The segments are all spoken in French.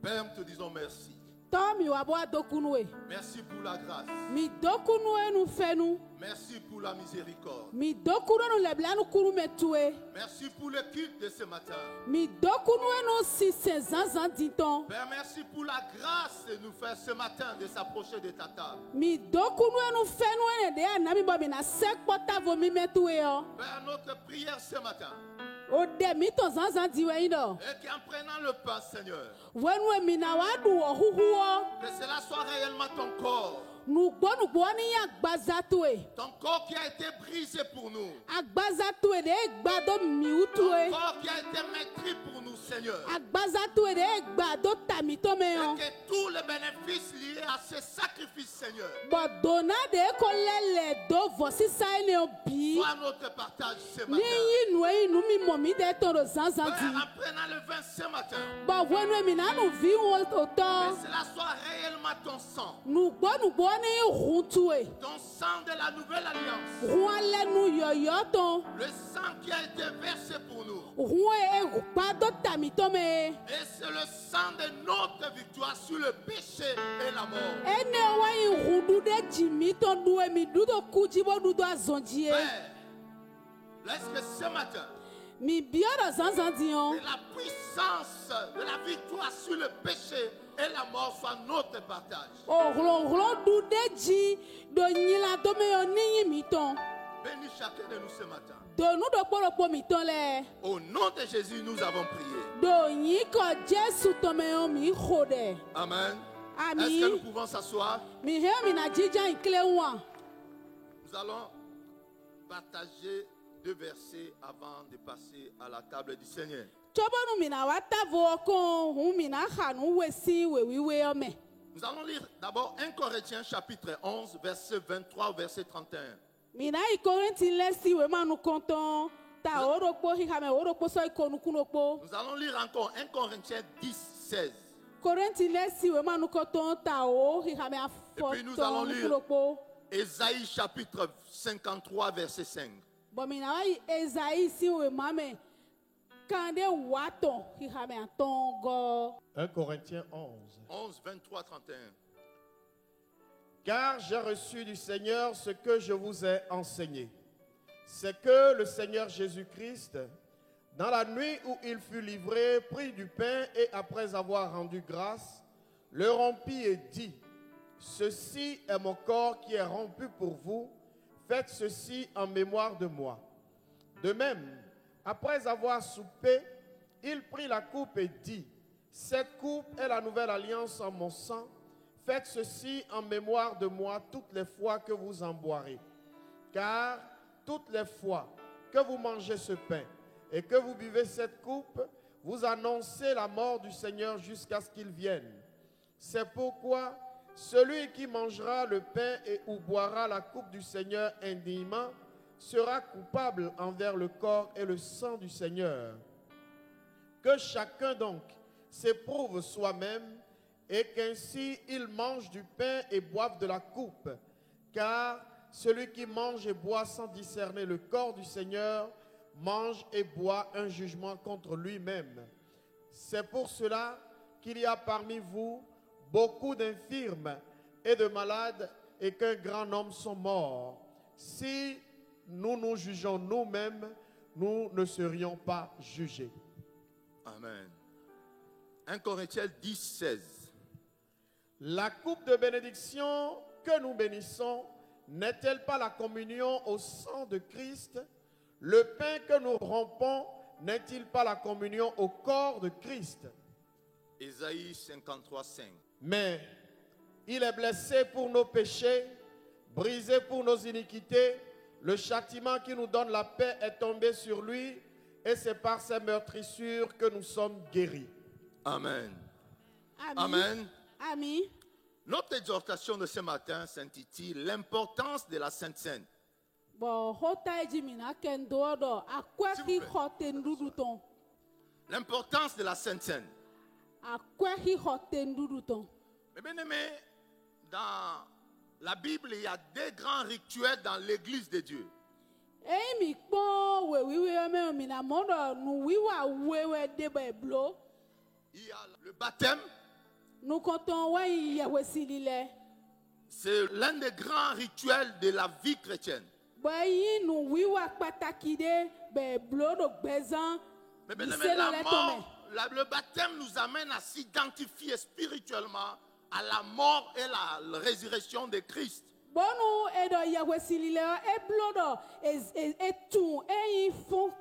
Père, nous te disons merci. Merci pour la grâce. Merci pour la miséricorde. Merci pour le culte de ce matin. Père, merci pour la grâce de nous faire ce matin de s'approcher de ta table. Père, notre prière ce matin et qu'en prenant le pain, Seigneur, que cela soit réellement ton corps. Ton corps qui a été brisé pour nous. Ton corps qui a été maîtrisé pour nous, Seigneur. Et que tous les bénéfices liés à ce sacrifice, Seigneur, soit notre partage ce matin. Père, en prenant le vin ce matin, que cela soit réellement ton sang. Ton sang de la nouvelle alliance. Le sang qui a été versé pour nous. Et c'est le sang de notre victoire sur le péché et la mort. Père, laisse que ce matin, que la puissance de la victoire sur le péché et la mort soit notre partage. Bénis chacun de nous ce matin. Au nom de Jésus, nous avons prié. Amen. Est-ce que nous pouvons s'asseoir? Nous allons partager 2 versets avant de passer à la table du Seigneur. Nous allons lire d'abord 1 Corinthiens chapitre 11, verset 23 au verset 31. Nous allons lire encore 1 Corinthiens 10, 16. Et puis nous allons lire Ésaïe chapitre 53, verset 5. 1 Corinthiens 11, 23, 31. Car j'ai reçu du Seigneur ce que je vous ai enseigné. C'est que le Seigneur Jésus-Christ, dans la nuit où il fut livré, prit du pain et après avoir rendu grâce, le rompit et dit: ceci est mon corps qui est rompu pour vous, faites ceci en mémoire de moi. De même, après avoir soupé, il prit la coupe et dit: cette coupe est la nouvelle alliance en mon sang. Faites ceci en mémoire de moi toutes les fois que vous en boirez. Car toutes les fois que vous mangez ce pain et que vous buvez cette coupe, vous annoncez la mort du Seigneur jusqu'à ce qu'il vienne. C'est pourquoi celui qui mangera le pain et ou boira la coupe du Seigneur indignement sera coupable envers le corps et le sang du Seigneur. Que chacun donc s'éprouve soi-même et qu'ainsi il mange du pain et boive de la coupe. Car celui qui mange et boit sans discerner le corps du Seigneur mange et boit un jugement contre lui-même. C'est pour cela qu'il y a parmi vous beaucoup d'infirmes et de malades et qu'un grand nombre sont morts. Si nous nous jugeons nous-mêmes, nous ne serions pas jugés. Amen. 1 Corinthiens 10, 16. La coupe de bénédiction que nous bénissons n'est-elle pas la communion au sang de Christ? Le pain que nous rompons n'est-il pas la communion au corps de Christ? Ésaïe 53, 5. Mais il est blessé pour nos péchés, brisé pour nos iniquités. Le châtiment qui nous donne la paix est tombé sur lui, et c'est par ses meurtrissures que nous sommes guéris. Amen. Amen. Amen. Amen. Notre exhortation de ce matin s'intitule l'importance de la Sainte Seine. L'importance de la Sainte Seine. Mais bien aimé, dans la Bible, il y a 2 grands rituels dans l'église de Dieu. Il y a le baptême Nous comptons ouais Yahweh C'est l'un des grands rituels de la vie chrétienne. Boyi nous wiwa patakide be blodo bezan. Mais bien aimé, la mort, le baptême nous amène à s'identifier spirituellement à la mort et la résurrection de Christ. Bonu edo Yahweh silile e blodo e tout e font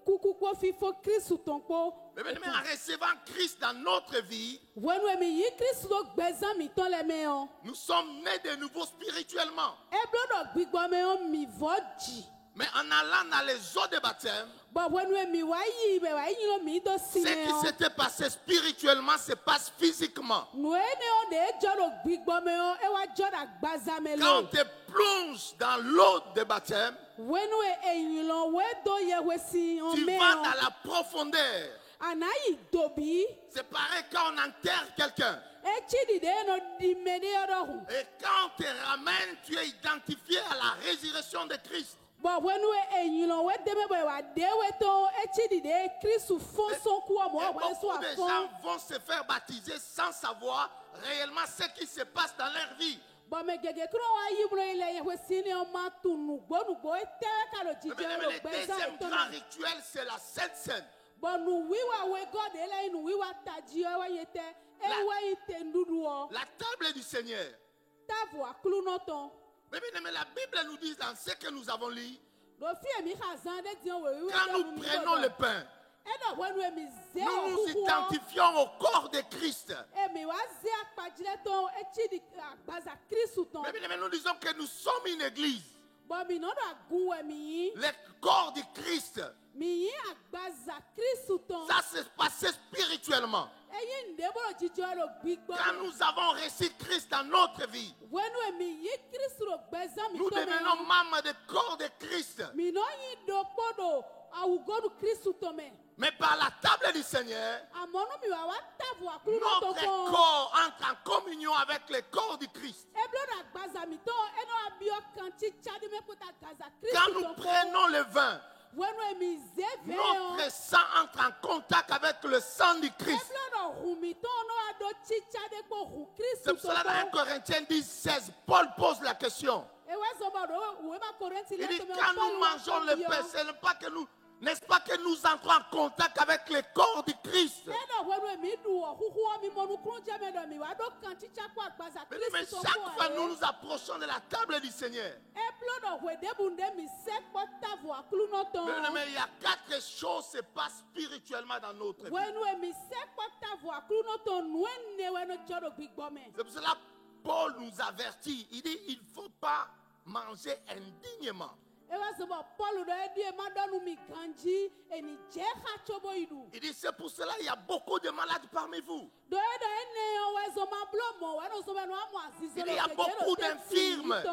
kuku ko fi fo Christ tonko. Mais bien aimé, en recevant Christ dans notre vie, Wenu mi yi Christ do bezan mi ton le meon. nous sommes nés de nouveau spirituellement. E blodo gbigbo meon mi voji. Mais en allant dans les eaux de baptême, Bon wenu mi wa yi be wa yi mi do ce qui simeon. s'était passé spirituellement se passe physiquement. Nous ne de jolo gbigbo meon e wa joda gbazamelo. Quand on te plonge dans l'eau de baptême, Wenu eyilon we do Yahweh si on tu meon. vas dans la profondeur. Anayi dobi. C'est pareil quand on enterre quelqu'un. E chidi de no dimede odohu. Et quand on te ramène, tu es identifié à la résurrection de Christ. Bon wenu eyilon we deme boy wa dewe to e chidi de Christ fon son ku o mo Et wa so beaucoup de afon. gens vont se faire baptiser sans savoir réellement ce qui se passe dans leur vie. Bon me gege kro wa yi bro ile Yahweh si ni o ma tunu gbonugbo e tewe ka lo Mais jije bien, lo le gbeza deuxième to grand na. rituel, c'est la Sainte Seine. Bon nu wiwa we God ele nu wiwa taji o wa yete e wa yite ndudu o. La table du Seigneur. Tavu aklu no ton. Mais bien, la Bible nous dit dans ce que nous avons lu, Do fi mi khazan de dion we we. quand nous prenons le pain, E do wenu mi ze nous o nous kuku o. identifions au corps de Christ. Emi wa ze akpajile ton echi di agbaza Kristu ton. Mais bien, nous disons que nous sommes une église. Bon mi no do agun we mi yi. Le corps de Christ. Mi yi agbaza Kristu ton. Ça s'est passé spirituellement. Eyi ndebolo jijo lo gbigbo. Quand nous avons reçu Christ dans notre vie, Wenu emi yi Kristu lo gbeza mi nous to devenons me. membres du corps de Christ. Mi no yi do podo awugodu Kristu to me. Mais par la table du Seigneur, Amono mi wa tavu akulu no to notre kon. corps entre en communion avec le corps du Christ. Eblo da agbaza mi to eno abio kanti chadi me pota gaza Quand Kristu nous ton kon. prenons le vin, Wenu emi ze ve notre sang entre en contact avec le sang du Christ. Eblo do humito no ado chichade ko hu Kristu C'est pour to cela dans 1 kon. Corinthiens 10:16, Paul pose la question. Ewe zobo do we ma Korinti Il le dit, to me quand nous mangeons le pain, ce n'est pas que nous, n'est-ce pas que nous entrons en contact avec le corps du Christ. Edo wenu mi du o huhu o mi monu krun je me do mi wa do kanti chako agbaza Mais Kristu to chaque kon. fois nous nous approchons de la table du Seigneur, Eblo do we debunde mi se tavu akulu no ton. mais il y a 4 choses qui se passent spirituellement dans notre vie. Wenu mi se tavu akulu no ton nu ene we no jodo gbigbo me. C'est pour cela que Paul nous avertit. Il dit, il ne faut pas manger indignement. Ewe zobo Paul do edi e ma do nu mi ganji eni je ha chobo idu. Il dit, c'est pour cela qu'il y a beaucoup de malades parmi vous. Do edo ene o we zo ma blo mo we no zo me no amo azizo Il y a beaucoup d'infirmes.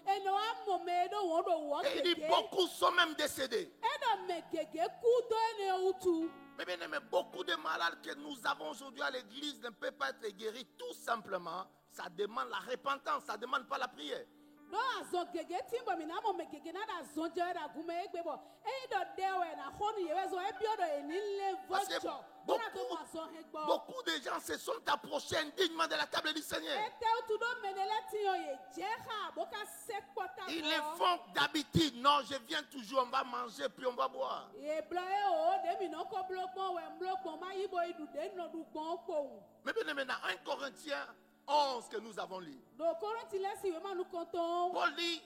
Eno amo me do wo do wo Et il dit, keke. beaucoup sont même décédés. Edo me gege ku do ene utu. Mais bien aimé, beaucoup de malades que nous avons aujourd'hui à l'église ne peuvent pas être guéris tout simplement. Ça demande la repentance, ça ne demande pas la prière. Do azon gege timbo mi na mo me gege na da zon je da gume egbe bo. Eyi do dewe na honu yewe zo e biodo eni le Parce que vojo. Bona ko beaucoup, mo azon hegbo. beaucoup de gens se sont approchés indignement de la table du Seigneur. Ete utu do menele ti yo ye je ha boka sekpota. Ils le font d'habitude. Non, je viens toujours, on va manger puis on va boire. E bla e o de mi no ko blokpon we blokpon ma yibo idu de no du gbon po. Mais bien aimé, dans 1 Corinthiens 11 que nous avons lu, Do Korinti lesi we ma nu konton. Paul dit,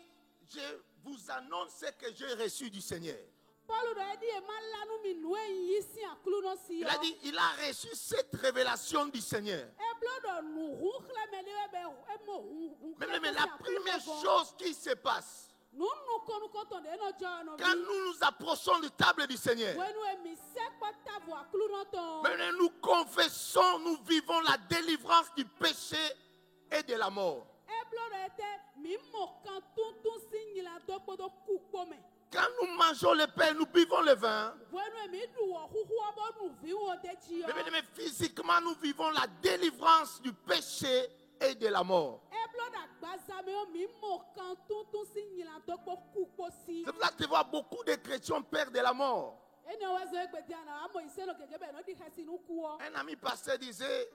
je vous annonce ce que j'ai reçu du Seigneur. Paul do edi e ma lanu mi nu en yisi akulu no si yo. Il a dit, il a reçu cette révélation du Seigneur. E blo do nu hu khle me le be e mo hu. Mais la première chose qui se passe, Nu nu konu konton de no jo no. quand nous nous approchons de la table du Seigneur, Wenu e mi sekpota vo akulu no ton. mais nous confessons, nous vivons la délivrance du péché et de la mort. E blo do ete mi mo kan tuntun signila do podo kupo me. Quand nous mangeons le pain, nous buvons le vin, Wenu e mi du wo huhu abo nu vi wo de chi yo. mais physiquement, nous vivons la délivrance du péché et de la mort. E blo da gbaza me o mi mo kan tuntun signila do po kupo si. C'est pour ça que tu vois beaucoup de chrétiens perdent de la mort. Ene wezo egbe dia na amo ise no gege be no di hesi nu ku o. Un ami pasteur disait,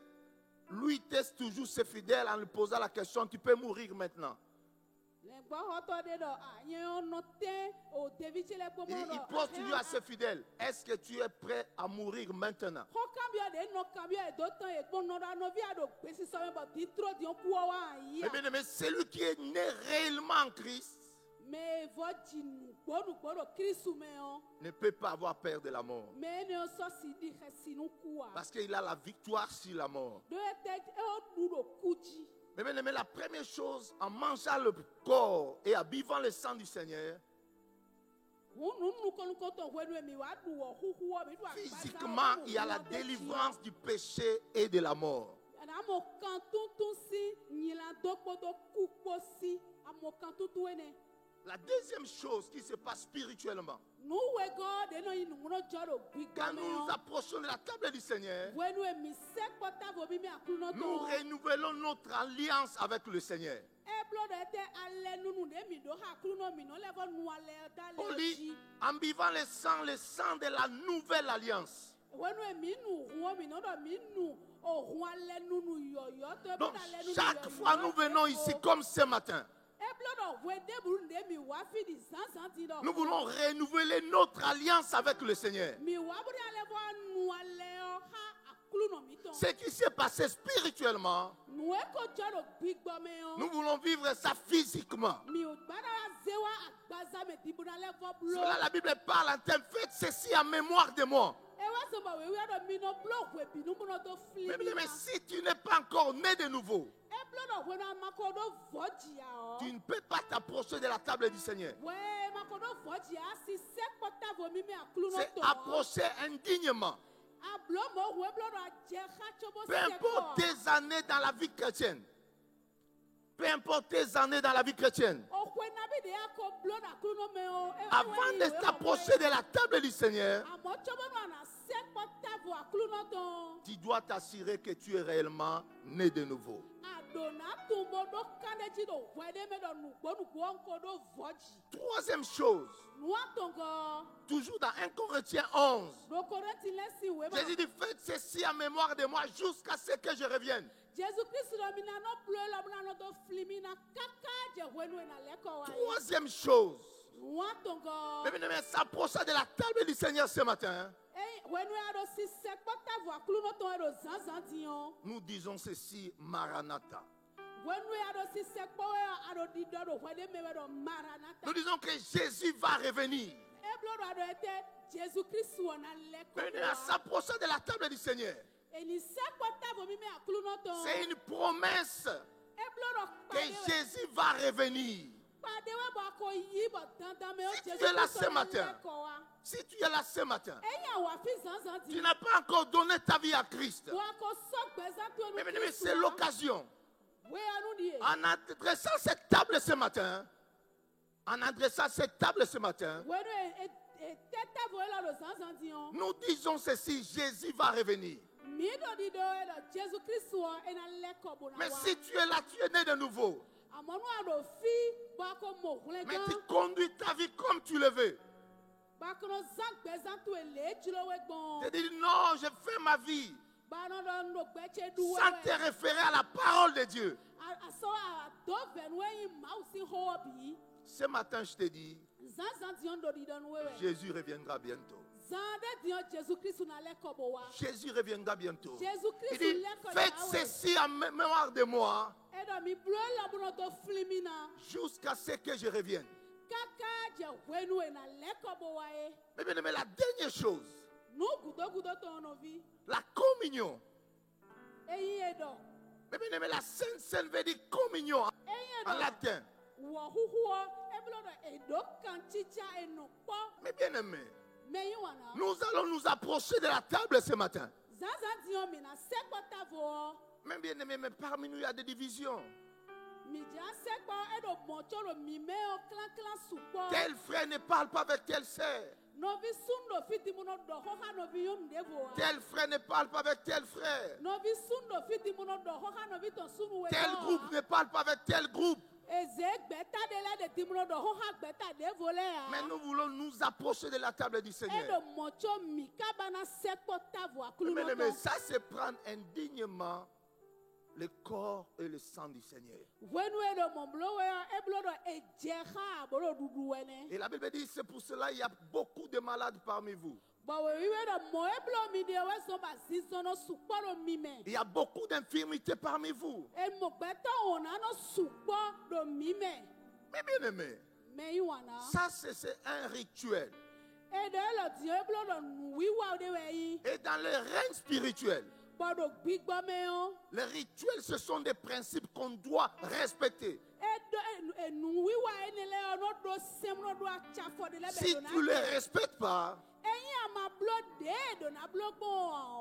lui teste toujours ses fidèles en lui posant la question, tu peux mourir maintenant. Il pose toujours à ses fidèles, est-ce que tu es prêt à mourir maintenant? Mais celui qui est né réellement en Christ ne peut pas avoir peur de la mort. Parce qu'il a la victoire sur la mort. Mais la première chose, en mangeant le corps et en buvant le sang du Seigneur, physiquement, il y a la délivrance du péché et de la mort. La deuxième chose qui se passe spirituellement, quand nous nous approchons de la table du Seigneur, nous renouvelons notre alliance avec le Seigneur. On dit, en buvant le sang de la nouvelle alliance. Donc, chaque fois nous venons ici comme ce matin, nous voulons renouveler notre alliance avec le Seigneur. Ce qui s'est passé spirituellement, nous voulons vivre ça physiquement. Cela, la Bible parle en termes, faites ceci en mémoire de moi. Mais si tu n'es pas encore né de nouveau, tu ne peux pas t'approcher de la table du Seigneur. C'est approcher indignement. Peu importe tes années dans la vie chrétienne. Peu importe tes années dans la vie chrétienne. Avant de t'approcher de la table du Seigneur, tu dois t'assurer que tu es réellement né de nouveau. Troisième chose, toujours dans 1 Corinthiens 11, Jésus dit, faites ceci en mémoire de moi jusqu'à ce que je revienne. Troisième chose, mais s'approcher de la table du Seigneur ce matin, nous disons ceci, Maranatha. Nous disons que Jésus va revenir. Mais à s'approcher de la table du Seigneur, c'est une promesse que Jésus va revenir. Si tu es là ce matin, tu n'as pas encore donné ta vie à Christ, mais c'est l'occasion. En adressant cette table ce matin, nous disons ceci, Jésus va revenir. Mais si tu es là, tu es né de nouveau. Mais tu conduis ta vie comme tu le veux. Tu dis non, je fais ma vie sans te référer à la parole de Dieu. Ce matin, je te dis, Jésus reviendra bientôt. Jésus reviendra bientôt. Il dit, faites ceci en mémoire de moi jusqu'à ce que je revienne. Mais la dernière chose, la communion. Mais la Sainte Seine veut dire communion en latin. Mais bien aimé, nous allons nous approcher de la table ce matin. Mais bien aimé, mais parmi nous il y a des divisions. Tel frère ne parle pas avec telle sœur. Tel frère ne parle pas avec tel frère. Tel groupe ne parle pas avec tel groupe. Mais nous voulons nous approcher de la table du Seigneur. Mais ça, c'est prendre indignement le corps et le sang du Seigneur. Et la Bible dit, c'est pour cela qu'il y a beaucoup de malades parmi vous. Il y a beaucoup d'infirmités parmi vous. Mais bien aimé, ça c'est un rituel. Et dans le règne spirituel, les rituels, ce sont des principes qu'on doit respecter. Si tu ne les respectes pas,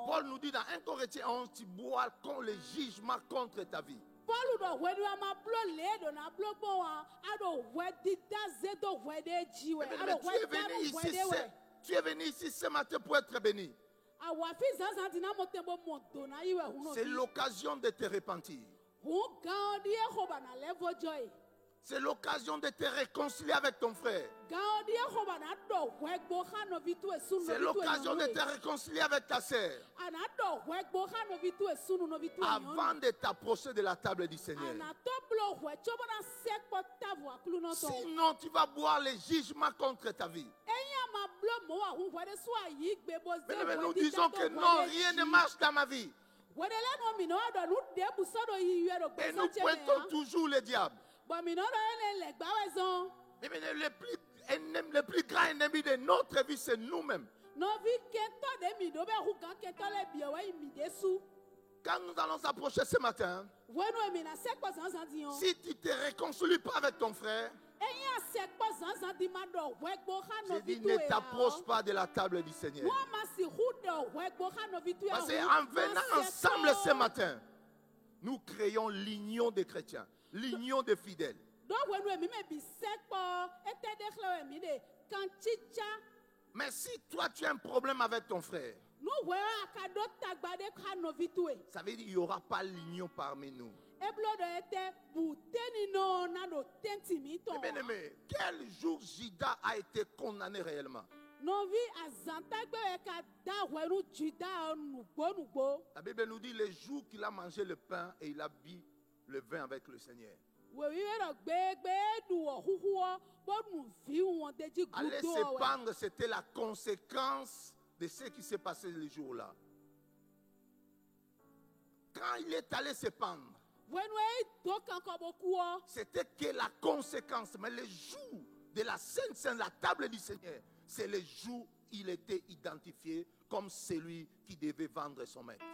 Paul nous dit dans 1 Corinthiens 11, tu bois quand le jugement contre ta vie. Tu es venu ici ce matin pour être béni. C'est l'occasion de te repentir. C'est l'occasion de te réconcilier avec ton frère. C'est l'occasion de te réconcilier avec ta sœur. Avant de t'approcher de la table du Seigneur. Sinon, tu vas boire les jugements contre ta vie. Mais nous disons que non, rien ne marche dans ma vie. Et nous pointons toujours le diable. Le plus grand ennemi de notre vie, c'est nous-mêmes. Quand nous allons approcher ce matin, si tu ne te réconcilies pas avec ton frère, je dis, ne t'approche pas de la table du Seigneur. Parce qu'en venant ensemble ce matin, nous créons l'union des chrétiens, l'union des fidèles. Mais si toi tu as un problème avec ton frère, ça veut dire qu'il n'y aura pas l'union parmi nous. Bien aimé, quel jour Judas a été condamné réellement? La Bible nous dit le jour qu'il a mangé le pain et il a bu le vin avec le Seigneur. Aller se pendre, c'était la conséquence de ce qui s'est passé le jour-là. Quand il est allé se pendre, c'était que la conséquence. Mais le jour de la Sainte Seine, la table du Seigneur, c'est le jour où il était identifié comme celui qui devait vendre son maître.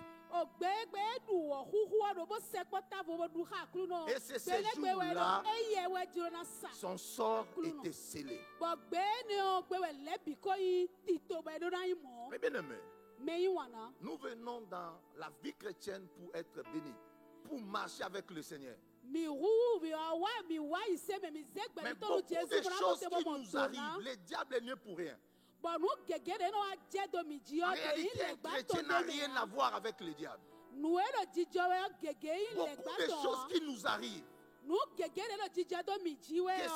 Et c'est ce jour-là, son sort était scellé. Mais bien aimé, nous venons dans la vie chrétienne pour être bénis, pour marcher avec le Seigneur. Mais beaucoup de choses qui nous arrivent, le diable n'est pour rien. En réalité, un chrétien n'a rien à voir avec le diable. Beaucoup de choses qui nous arrivent, que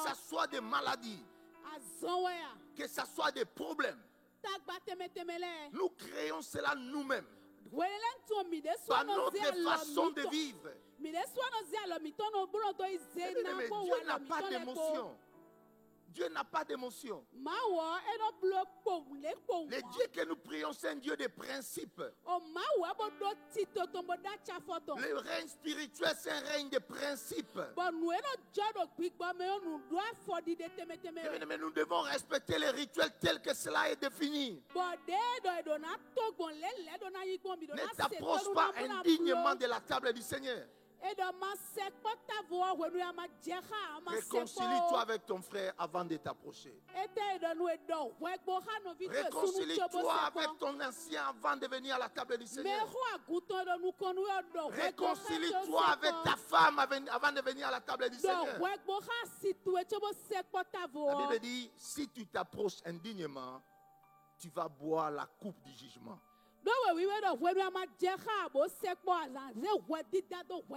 ce soit des maladies, que ce soit des problèmes, nous créons cela nous-mêmes par notre façon de vivre. Mais Dieu n'a pas d'émotion. Dieu n'a pas d'émotion. Le Dieu que nous prions, c'est un Dieu de principes. Le règne spirituel, c'est un règne de principes. Mais nous devons respecter les rituels tels que cela est défini. Ne t'approche pas indignement de la table du Seigneur. Réconcilie-toi avec ton frère avant de t'approcher. Réconcilie-toi avec ton ancien avant de venir à la table du Seigneur. Réconcilie-toi avec ta femme avant de venir à la table du Seigneur. La Bible dit, si tu t'approches indignement, tu vas boire la coupe du jugement.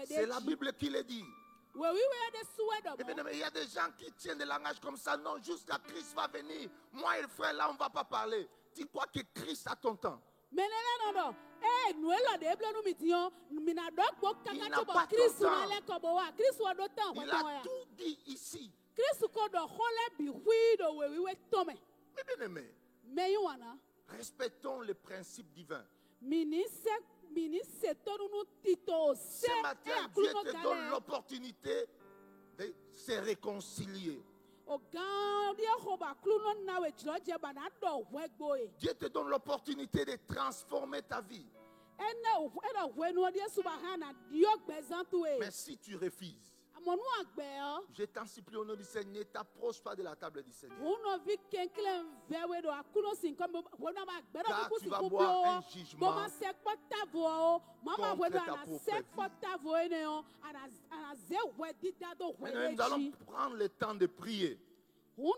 C'est la Bible qui le dit. Il y a des gens qui tiennent des langages comme ça. Non, jusqu'à Christ va venir. Moi et le frère, là, on ne va pas parler. Tu crois que Christ a ton temps? Il n'a pas ton temps. Il a tout dit ici. Mais bien aimé, respectons les principes divins. Ce matin, Dieu te donne l'opportunité de se réconcilier. Dieu te donne l'opportunité de transformer ta vie. Mais si tu refuses, je t'en supplie au nom du Seigneur, ne t'approche pas de la table du Seigneur. Car tu vas voir un jugement contre ta propre vie. Maintenant, nous allons prendre le temps de prier. Nous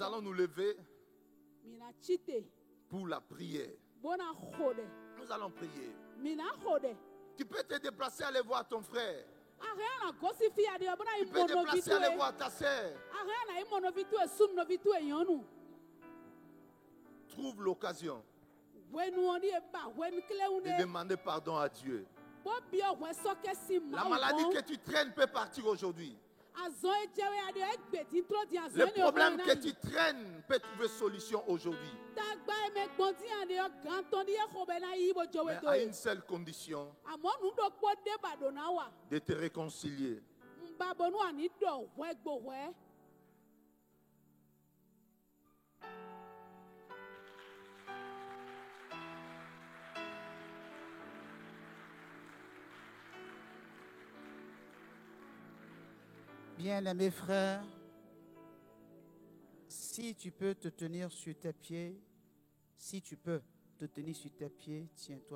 allons nous lever pour la prière. Nous allons prier. Tu peux te déplacer, aller voir ton frère. Tu peux te déplacer, aller voir ta sœur. Trouve l'occasion de demander pardon à Dieu. La maladie que tu traînes peut partir aujourd'hui. Le problème que tu traînes peut trouver solution aujourd'hui. Mais à une seule condition, de te réconcilier. Bien-aimés frères, si tu peux te tenir sur tes pieds, tiens-toi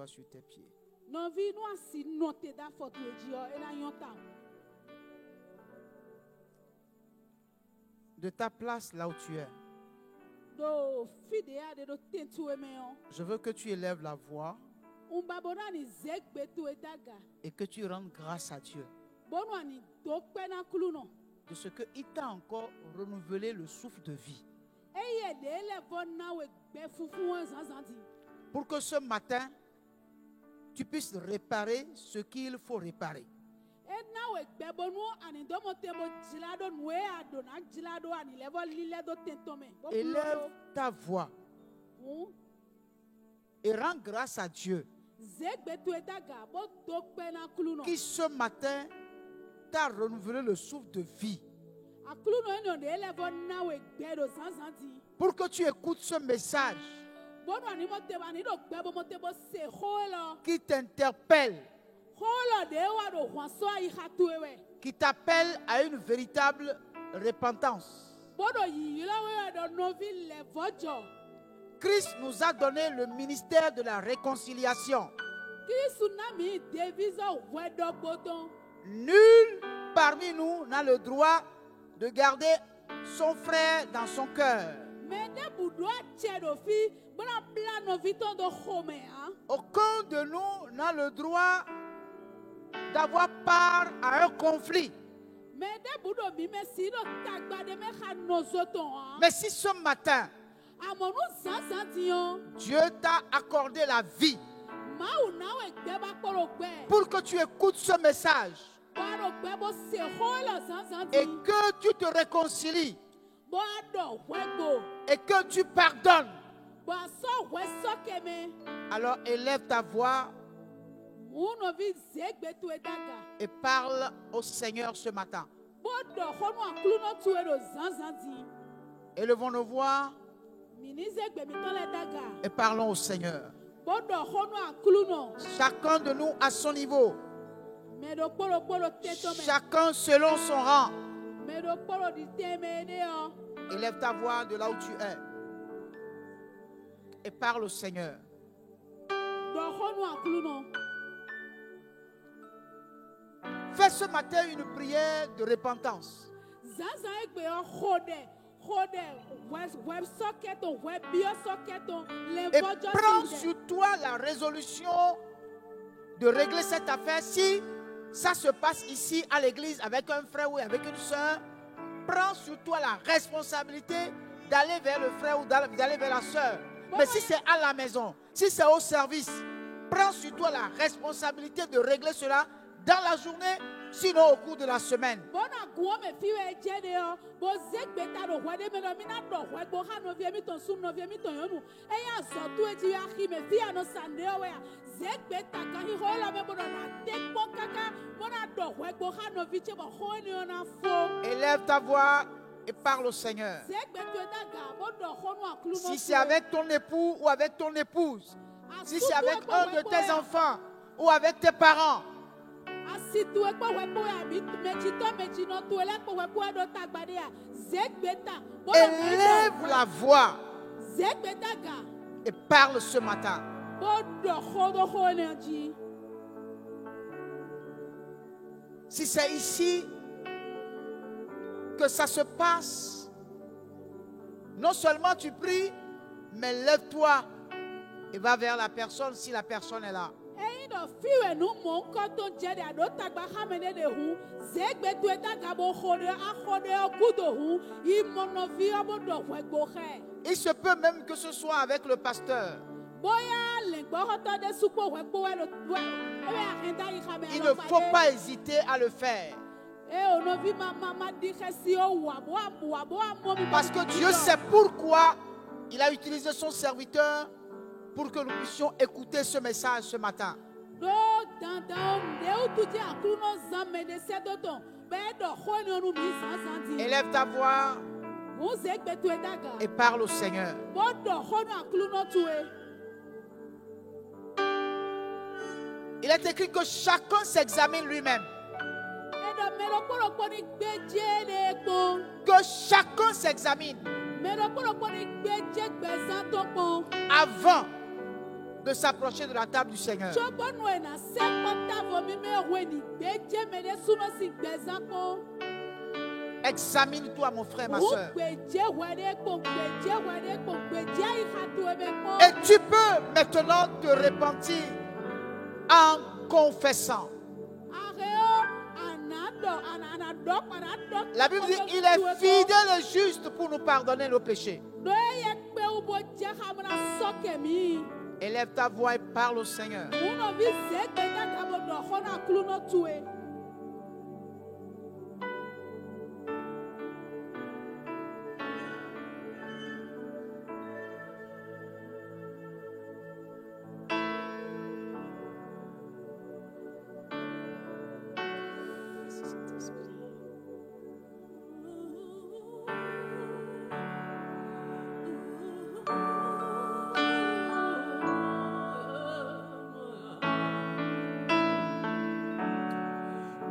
sur tes pieds. De ta place là où tu es, je veux que tu élèves la voix et que tu rendes grâce à Dieu de ce qu'il t'a encore renouvelé le souffle de vie. Pour que ce matin, tu puisses réparer ce qu'il faut réparer. Élève ta voix et rends grâce à Dieu qui ce matin t'a renouvelé le souffle de vie. Pour que tu écoutes ce message qui t'interpelle, qui t'appelle à une véritable repentance. Christ nous a donné le ministère de la réconciliation. Nul parmi nous n'a le droit de garder son frère dans son cœur. Aucun de nous n'a le droit d'avoir part à un conflit. Mais si ce matin, Dieu t'a accordé la vie pour que tu écoutes ce message et que tu te réconcilies et que tu pardonnes, alors élève ta voix et parle au Seigneur ce matin. Élevons nos voix et parlons au Seigneur. Chacun de nous à son niveau, chacun selon son rang. Élève ta voix de là où tu es et parle au Seigneur. Fais ce matin une prière de repentance. Et prends sur toi la résolution de régler cette affaire. Si ça se passe ici à l'église avec un frère ou avec une soeur, prends sur toi la responsabilité d'aller vers le frère ou d'aller vers la soeur Mais si c'est à la maison, si c'est au service, prends sur toi la responsabilité de régler cela dans la journée, sinon au cours de la semaine. Élève ta voix et parle au Seigneur. Si c'est avec ton époux ou avec ton épouse, si c'est avec un de tes enfants ou avec tes parents, élève la voix et parle ce matin. Si c'est ici que ça se passe, non seulement tu pries, mais lève-toi et va vers la personne si la personne est là. Il se peut même que ce soit avec le pasteur. Il ne faut pas hésiter à le faire. Parce que Dieu sait pourquoi il a utilisé son serviteur pour que nous puissions écouter ce message ce matin. Élève ta voix et parle au Seigneur. Il est écrit que chacun s'examine lui-même. Que chacun s'examine avant de s'approcher de la table du Seigneur. Examine-toi, mon frère, ma soeur. Et tu peux maintenant te repentir en confessant. La Bible dit il est fidèle et juste pour nous pardonner nos péchés. Élève ta voix et parle au Seigneur.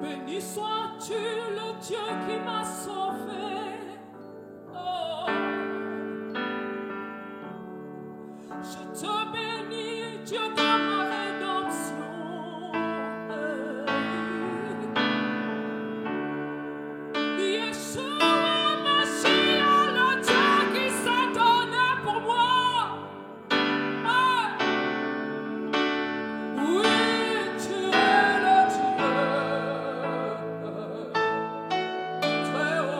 Béni sois-tu le Dieu qui m'a sauvé. Oh. Je te bénis, Dieu de ma rédemption. Yeshua, Mashiach, le Dieu qui s'est donné pour moi. Oui, tu es le Dieu. Très haut.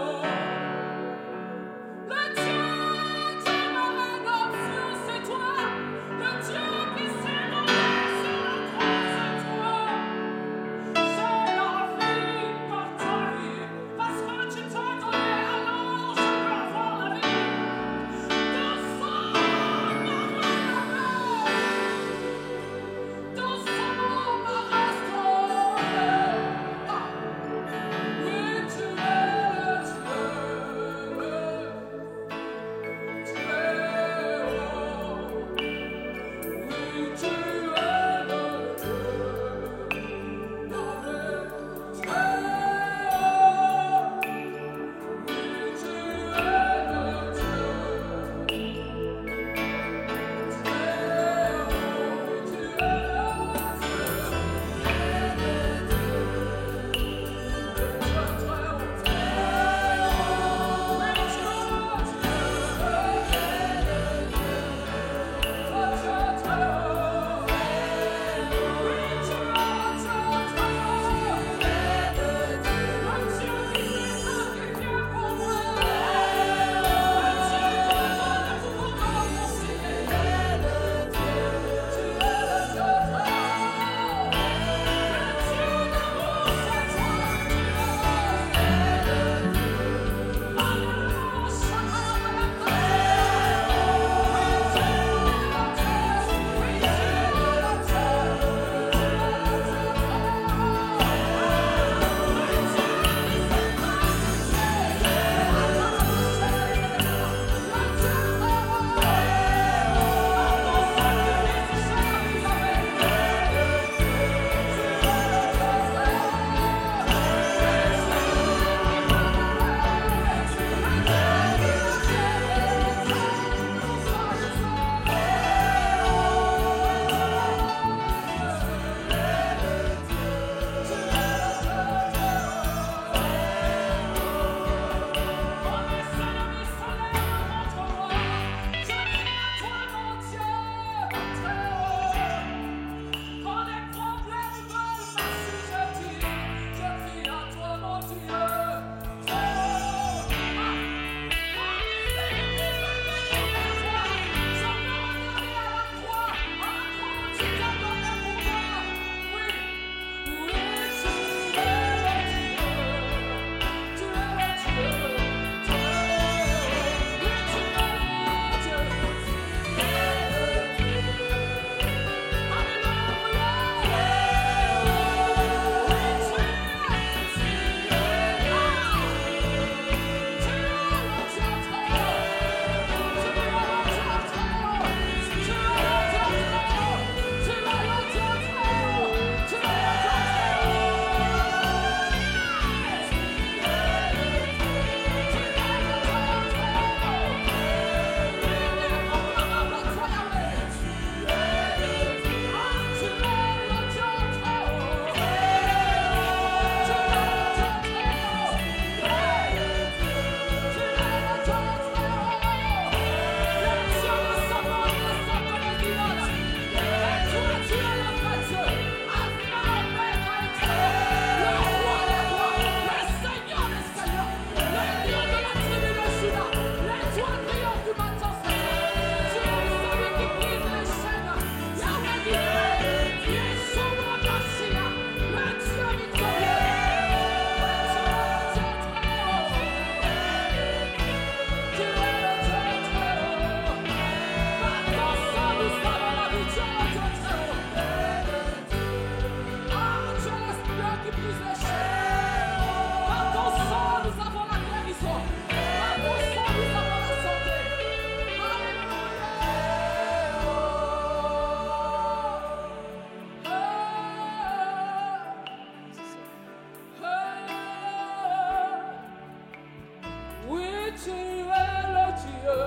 tu es le Dieu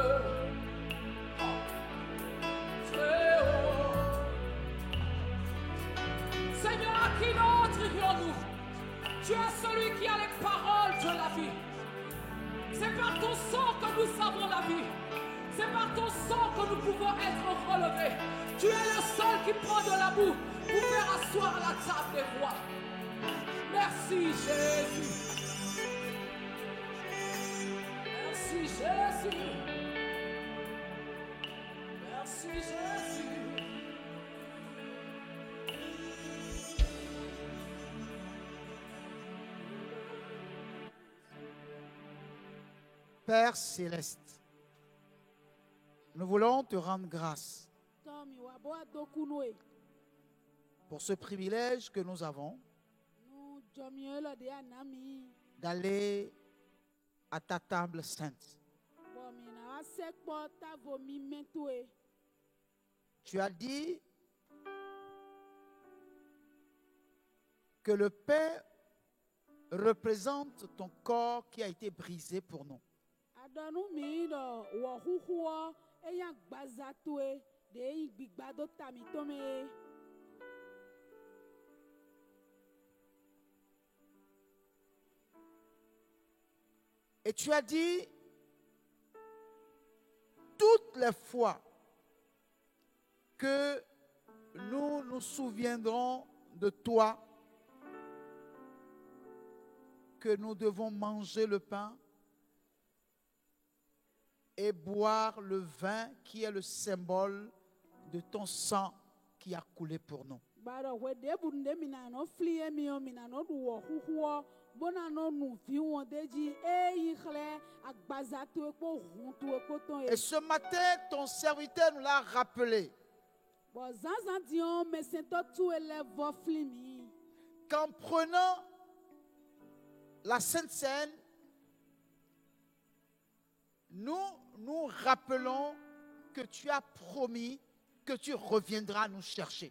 très haut. Seigneur, à qui d'autre irions-nous? Tu es celui qui a les paroles de la vie. C'est par ton sang que nous avons la vie. C'est par ton sang que nous pouvons être relevés. Tu es le seul qui prend de la boue pour faire asseoir la table des rois. Merci Jésus. Merci Jésus. Merci Jésus. Père céleste, nous voulons te rendre grâce pour ce privilège que nous avons d'aller à ta table sainte. Tu as dit que le pain représente ton corps qui a été brisé pour nous. Et tu as dit, toutes les fois que nous nous souviendrons de toi, que nous devons manger le pain et boire le vin qui est le symbole de ton sang qui a coulé pour nous. Et ce matin, ton serviteur nous l'a rappelé qu'en prenant la Sainte Seine, nous rappelons que tu as promis que tu reviendras nous chercher.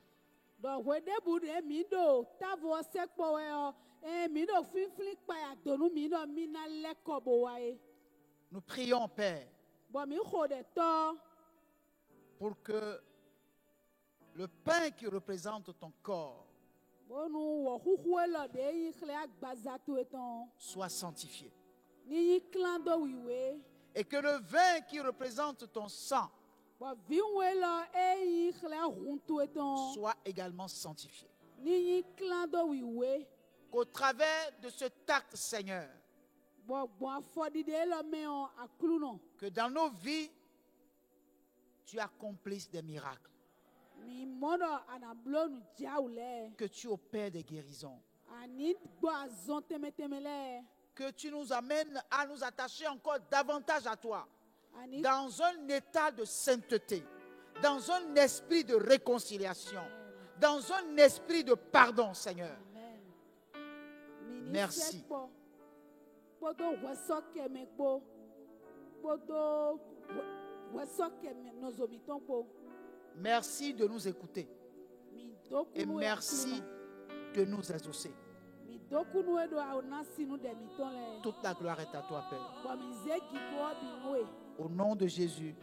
Nous prions, Père, pour que le pain qui représente ton corps soit sanctifié. Et que le vin qui représente ton sang soit également sanctifié. Qu'au travers de cet acte, Seigneur, que dans nos vies, tu accomplisses des miracles. Que tu opères des guérisons. Que tu nous amènes à nous attacher encore davantage à toi. Dans un état de sainteté. Dans un esprit de réconciliation. Dans un esprit de pardon, Seigneur. Merci. Merci de nous écouter. Et merci de nous exaucer. Toute la gloire est à toi, Père. Au nom de Jésus,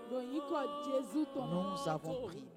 nous avons prié.